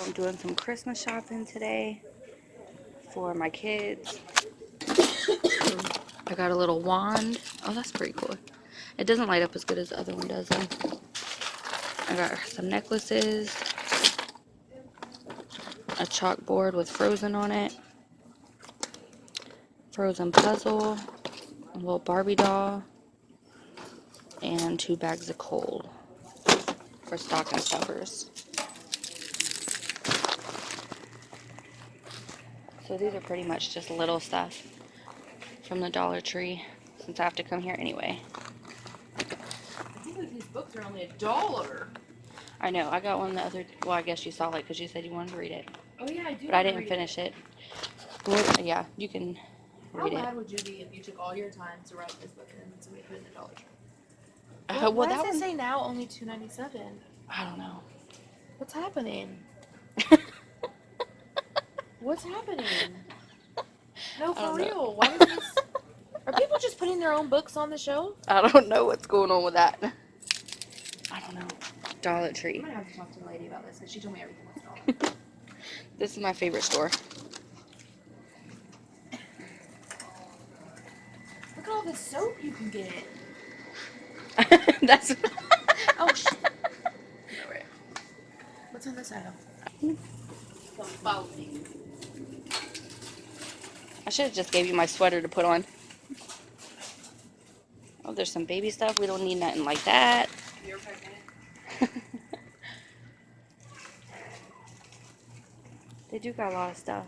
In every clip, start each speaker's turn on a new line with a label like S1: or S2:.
S1: I'm doing some Christmas shopping today for my kids. I got a little wand. Oh, that's pretty cool. It doesn't light up as good as the other one does though. I got some necklaces, a chalkboard with Frozen on it, Frozen puzzle, a little Barbie doll, and 2 bags of coal for stocking stuffers. So these are pretty much just little stuff from the Dollar Tree since I have to come here anyway.
S2: I think like these books are only $1.
S1: I know, I got one the other, well, I guess you saw it because you said you wanted to read it.
S2: Oh yeah, I do.
S1: But I didn't finish it. Yeah, you can read it.
S2: How mad would you be if you took all your time to write this book and then somebody put it in the Dollar Tree?
S1: Well,
S2: Why
S1: that
S2: does it
S1: one,
S2: say now only $2.97?
S1: I don't know.
S2: What's happening? What's happening? No,
S1: I
S2: for
S1: don't know.
S2: real. Why does this? Are people just putting their own books on the show?
S1: I don't know what's going on with that. I don't know. Dollar
S2: I'm
S1: Tree.
S2: gonna have to talk to the lady about this because she told me everything was $1.
S1: This is my favorite store.
S2: Look at all the soap you can get.
S1: That's.
S2: Oh shit. Alright. What's on this item? Follow me.
S1: I should have just gave you my sweater to put on. Oh, there's some baby stuff. We don't need nothing like that.
S2: You're pregnant.
S1: They do got a lot of stuff.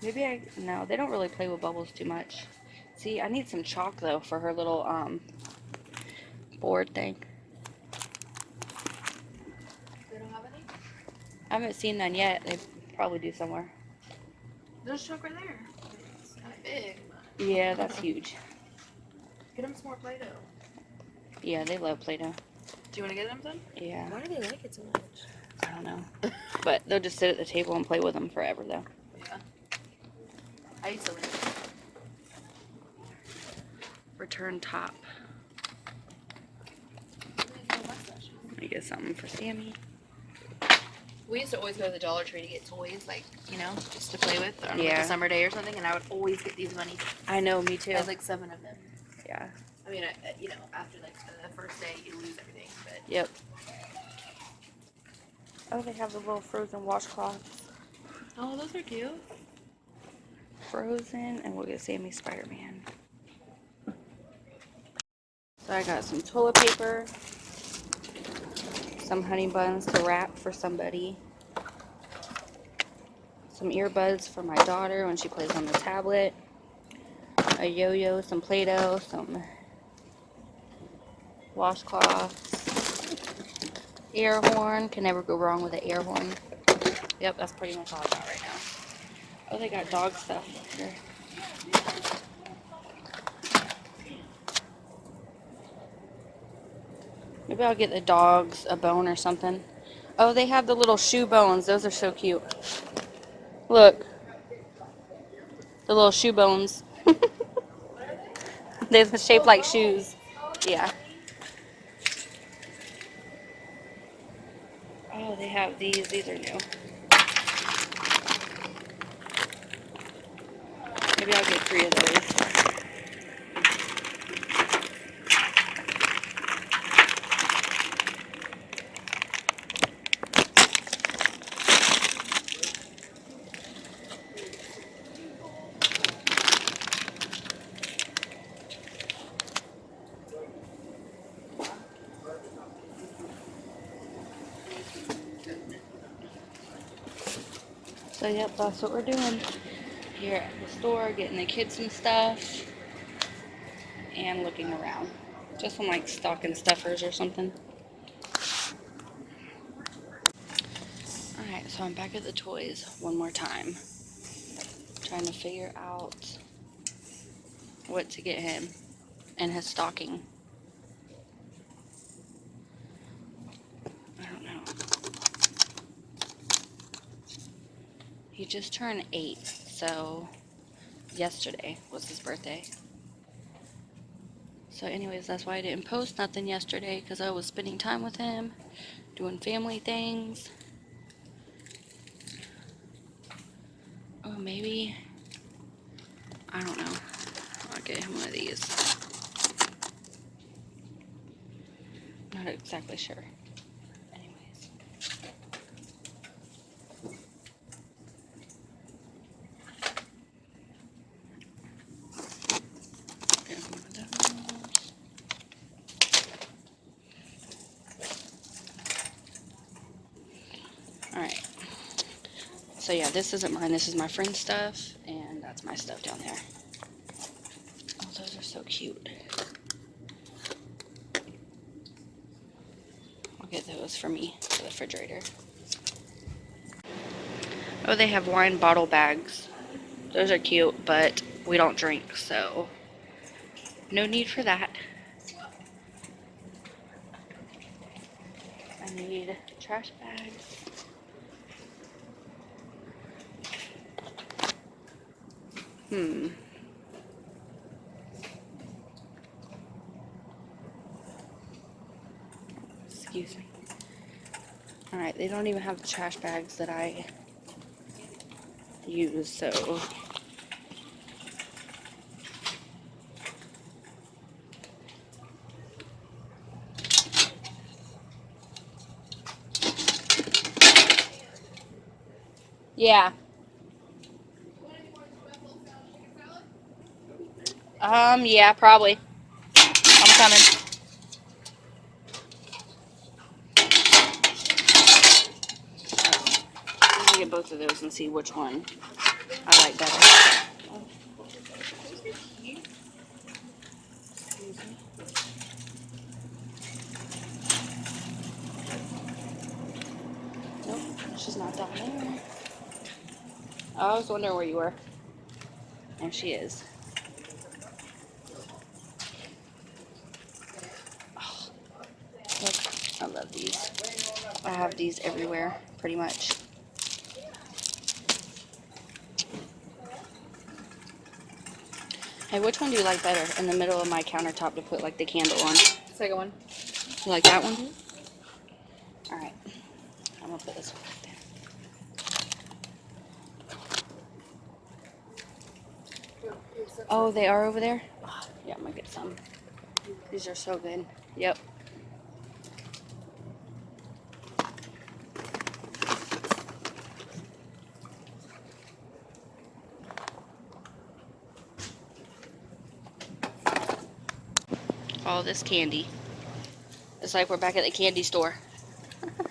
S1: Maybe no, they don't really play with bubbles too much. See, I need some chalk though for her little board thing.
S2: They don't have any?
S1: I haven't seen none yet. They probably do somewhere.
S2: There's chalk right there. It's kind of big. But
S1: Yeah, that's huge.
S2: get them some more Play-Doh.
S1: Yeah, they love Play-Doh.
S2: Do you want to get them some?
S1: Yeah,
S2: Why do they like it so much?
S1: I don't know. But they'll just sit at the table and play with them forever though.
S2: Yeah. I used to like it.
S1: Return top. Let me get something for Sammy.
S2: We used to always go to the Dollar Tree to get toys, like, you know, just to play with on like
S1: Yeah.
S2: a summer day or something, and I would always get these bunnies.
S1: I know, me too.
S2: There's like 7 of them.
S1: Yeah.
S2: I mean, you know, after like the first day, you lose everything, but
S1: Yep. Oh, they have the little Frozen washcloths.
S2: oh, those are cute.
S1: Frozen, and we'll get Sammy Spider-Man. So I got some toilet paper, some honey buns to wrap for somebody, some earbuds for my daughter when she plays on the tablet, a yo-yo, some Play-Doh, some washcloths, air horn. Can never go wrong with an air horn. Yep, that's pretty much all I got right now. Oh, they got dog stuff here. Maybe I'll get the dogs a bone or something. Oh, they have the little shoe bones. Those are so cute. Look. The little shoe bones. They're shaped like shoes. Yeah. Oh, they have these. These are new. Maybe I'll get 3 of those. So, yep, that's what we're doing here at the store, getting the kids some stuff and looking around. Just some like stocking stuffers or something. Alright, so I'm back at the toys one more time. Trying to figure out what to get him and his stocking. I don't know. He just turned 8, so yesterday was his birthday. So anyways, that's why I didn't post nothing yesterday, because I was spending time with him, doing family things. Oh, maybe. I don't know. I'll get him one of these. Not exactly sure. Anyways. Get him one of those. Alright. So yeah, this isn't mine. This is my friend's stuff. And that's my stuff down there. Oh, those are so cute. I'll get those for me for the refrigerator. Oh, they have wine bottle bags. Those are cute, but we don't drink, so no need for that. I need trash bags. Excuse me. Alright, they don't even have the trash bags that I use, so yeah. Yeah, probably. I'm coming. I'm gonna get both of those and see which one I like better. Excuse me. Nope, she's not down there. I was wondering where you were. And she is. Oh, look, I love these. I have these everywhere, pretty much. Hey, which one do you like better? In the middle of my countertop to put like the candle on.
S2: Second one.
S1: You like that one? Alright. I'm gonna put this one right there. Oh, they are over there? Oh, yeah, I'm gonna get some. These are so good. Yep. All this candy. It's like we're back at the candy store.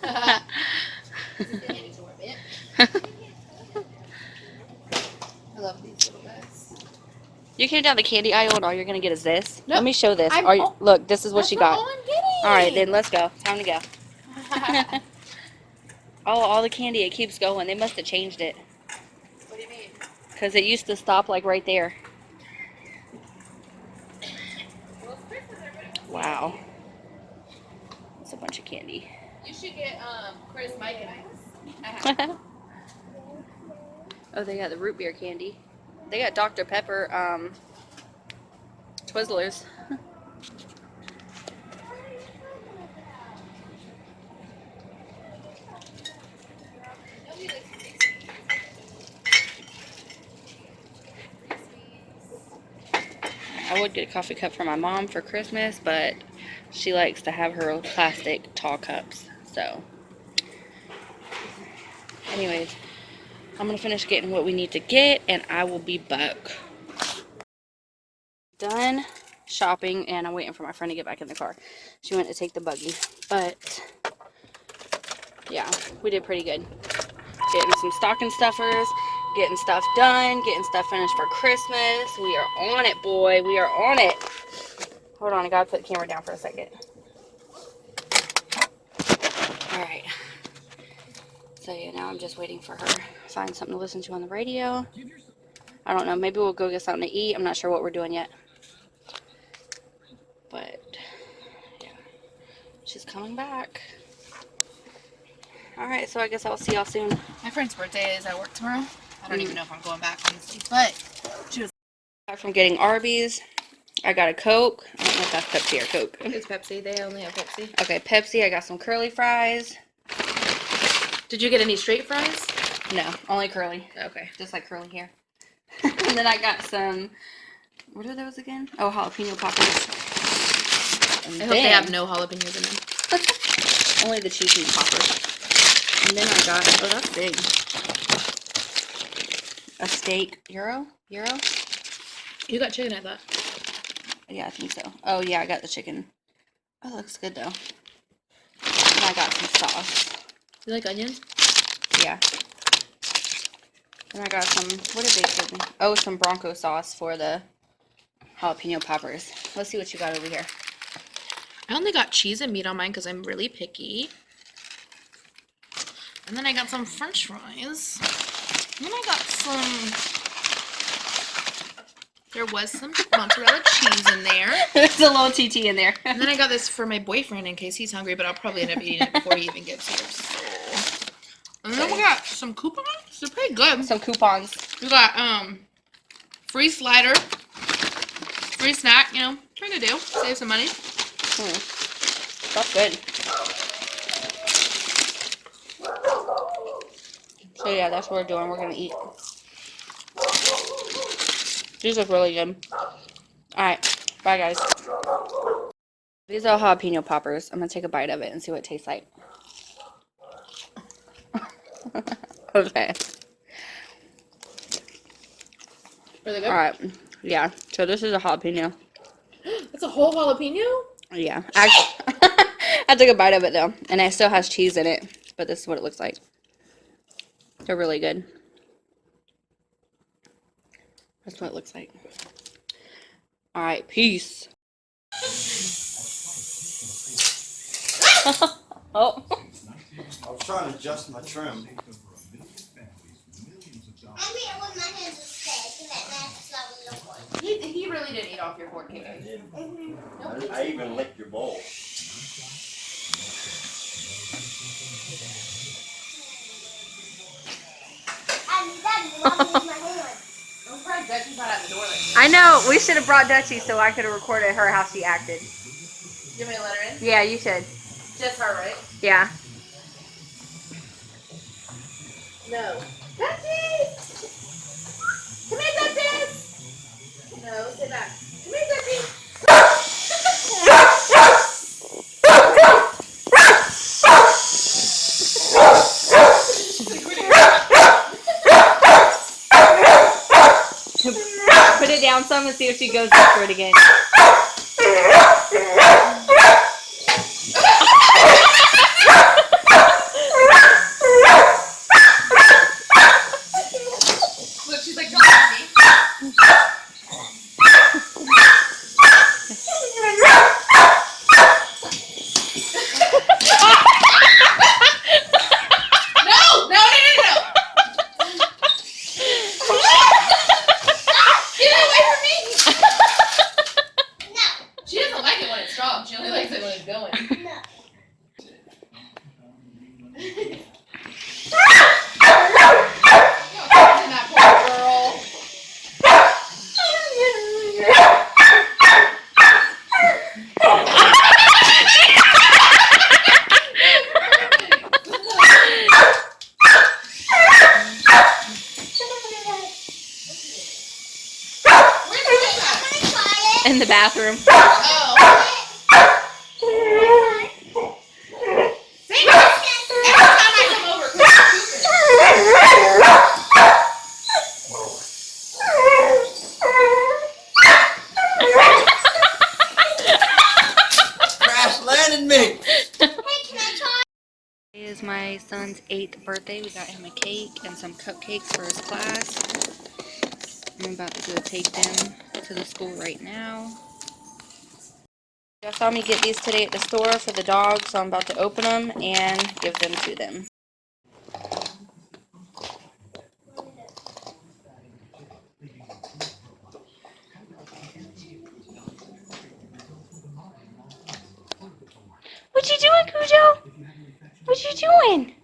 S2: I love these little guys.
S1: You came down the candy aisle and all you're gonna get is this.
S2: Nope.
S1: Let me show this.
S2: I'm-
S1: Look, this is what she got.
S2: All I'm getting.
S1: All right, then let's go. Time to go. Oh, all the candy, it keeps going. They must have changed it.
S2: What do you mean?
S1: Because it used to stop like right there. Wow. That's a bunch of candy.
S2: You should get Chris, Mike, and
S1: Oh, they got the root beer candy. They got Dr. Pepper Twizzlers. I would get a coffee cup for my mom for Christmas, but she likes to have her plastic tall cups. So, anyways, I'm going to finish getting what we need to get, and I will be back. Done shopping, and I'm waiting for my friend to get back in the car. She went to take the buggy, but yeah, we did pretty good. Getting some stocking stuffers, getting stuff done, getting stuff finished for Christmas. We are on it, boy. We are on it. Hold on, I gotta put the camera down for a second. Alright. So yeah, now I'm just waiting for her to find something to listen to on the radio. I don't know, maybe we'll go get something to eat. I'm not sure what we're doing yet. But yeah, she's coming back. Alright, so I guess I'll see y'all soon.
S2: My friend's birthday is at work tomorrow. I don't even know if I'm going back, honestly, but she was.
S1: Back from getting Arby's. I got a Coke. I don't know if that's Pepsi or Coke.
S2: It's Pepsi. They only have Pepsi.
S1: Okay, Pepsi. I got some curly fries.
S2: Did you get any straight fries?
S1: No, only curly.
S2: Okay.
S1: Just like curly hair. And then I got some, what are those again? Oh, jalapeno poppers. And
S2: I hope they have no jalapenos in them.
S1: only the cheese meat poppers. And then I got, oh, that's big. A steak, gyro?
S2: You got chicken, I thought.
S1: Yeah, I think so. Oh, yeah, I got the chicken. Oh, that looks good, though. And I got some sauce.
S2: You like onions?
S1: Yeah. And I got some, what did they give me? Oh, some Bronco sauce for the jalapeno poppers. Let's see what you got over here.
S2: I only got cheese and meat on mine because I'm really picky. And then I got some french fries. And then I got some... There was some mozzarella cheese in there.
S1: There's a little TT in there.
S2: And then I got this for my boyfriend in case he's hungry, but I'll probably end up eating it before he even gets here. So. And then we got some coupons. They're pretty good.
S1: Some coupons.
S2: We got free slider, free snack, you know, trying to do. Save some money.
S1: That's good. So yeah, that's what we're doing. We're gonna eat. These look really good. Alright, bye guys. These are jalapeno poppers. I'm gonna take a bite of it and see what it tastes like. Okay.
S2: Are they good?
S1: Alright. Yeah. So this is a jalapeno.
S2: That's a whole jalapeno?
S1: Yeah. Actually, I took a bite of it though. And it still has cheese in it. But this is what it looks like. They're really good. That's what it looks like. Alright, peace. Oh.
S3: I was trying to adjust my trim.
S4: I mean, it was my hands instead, so that matches how we look like.
S2: He really didn't eat off your fork cake.
S3: I even licked your bowl.
S4: And Daddy, why was my hand?
S2: I'm surprised Betsy's not at the door like
S1: I know. We should have brought Dutchie so I could have recorded her how she acted.
S2: Give me a letter in.
S1: Yeah, you should.
S2: Just her, right?
S1: Yeah.
S2: No. Betsy! Come here, Betsy! No, sit back. Come here, Betsy!
S1: Put it down some and see if she goes up for it again.
S2: Look, she's like, don't let me. No! No! Get away from me!
S4: No,
S2: She doesn't like it when it's strong. She only likes it when it's going.
S4: no.
S2: That poor girl. Where's the
S4: I'm gonna try it.
S1: In the bathroom.
S2: Oh. Say that every time I come over, 'cause you're pooping.
S3: Crash landed me!
S4: Hey, can I try?
S1: Today is my son's 8th birthday. We got him a cake and some cupcakes for his class. I'm about to go take them to the school right now. Y'all saw me get these today at the store for the dogs, so I'm about to open them and give them to them. What you doing, Cujo? What you doing?